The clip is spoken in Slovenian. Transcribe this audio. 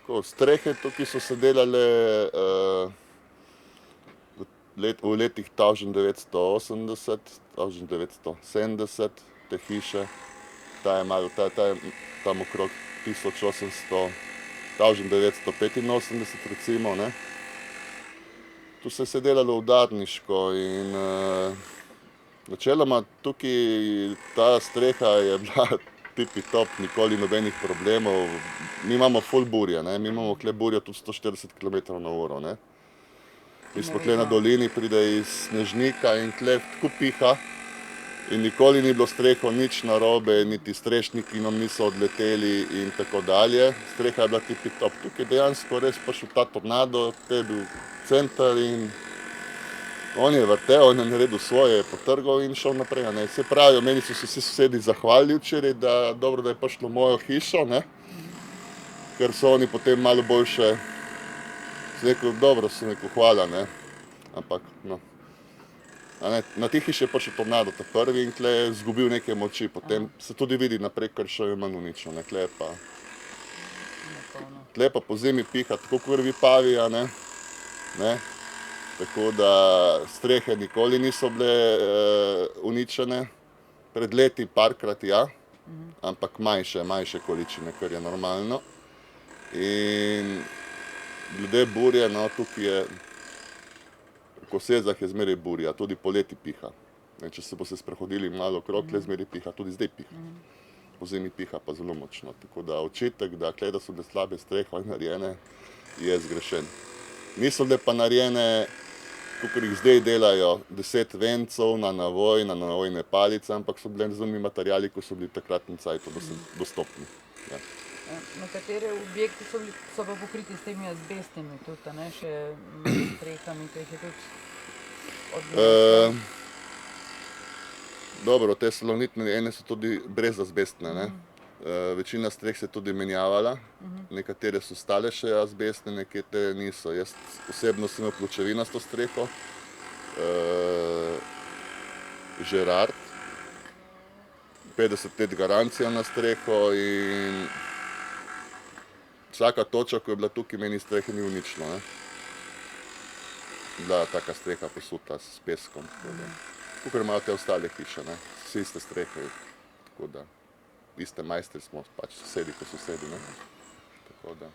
Strehe tukaj so se delale v letih 1980, 1970, te hiše. Ta je tam okrog 1800, 1985 recimo, ne. Tu se je delalo udarniško in načeloma tukaj ta streha je bila tipi-top, nikoli nobenih problemov. Mi imamo ful burje, ne, mi imamo tule burjo tudi 140 km/h, ne. Mi smo tule na dolini, pride iz snežnika in tule tako piha in nikoli ni bilo s streho nič narobe, niti strešniki nam niso odleteli in tako dalje. Streha je bila tipi-top. Tukaj je dejansko res prišel ta tornado, te je bil center in on je vrtel, on je naredil svoje, je potrgal in šel naprej, a ne. Saj pravijo, meni so se vsi sosedi zahvalili včeraj, da dobro, da je prišlo v mojo hišo, ne, ker so oni potem malo boljše, sem rekel, dobro, sem rekel, hvala, ne, ampak no. A ne, na tej hiši je prišel tornado ta prvi in tule je izgubil neke moči, potem se tudi vidi naprej, ker še je manj uničil, ne, tule pa pozimi piha tako kot v Vipavi, a ne, tako da strehe nikoli niso bile uničene, pred leti parkrat ja, ampak manjše količine, kar je normalno. In glede burje, no, tukaj je, v Kosezah je zmeraj burja, tudi poleti piha. Če se boste sprehodili malo okrog, tule zmeraj piha, tudi zdaj piha. Pozimi piha pa zelo močno, tako da očitek, da tule da so bile slabe strehe narejene, je zgrešen. Niso bile pa narejene, kakor jih zdaj delajo, 10 vencov na navojne palice, ampak so bile z onimi materiali, ko so bili v takratnem cajtu dostopni. Nekateri objekti so pa pokriti s temi azbestnimi tudi, a ne, še strehami, ki jih je tudi odneslo. Dobro, te salonitne ene so tudi brez azbestne, ne. Večina streh se je tudi menjavala, nekatere so stale še azbestne, nekatere niso. Jaz osebno sem imel pločevinasto streho, Gerard, 50 let garancija na streho in vsaka toča, ko je bila tukaj, meni strehe ni uničilo, ne. Bila taka streha posuta s peskom, kakor imajo te ostale hiše, ne, vse iste strehe, tako da iste majstri smo, pač sosedi ko sosedi, ne, tako da.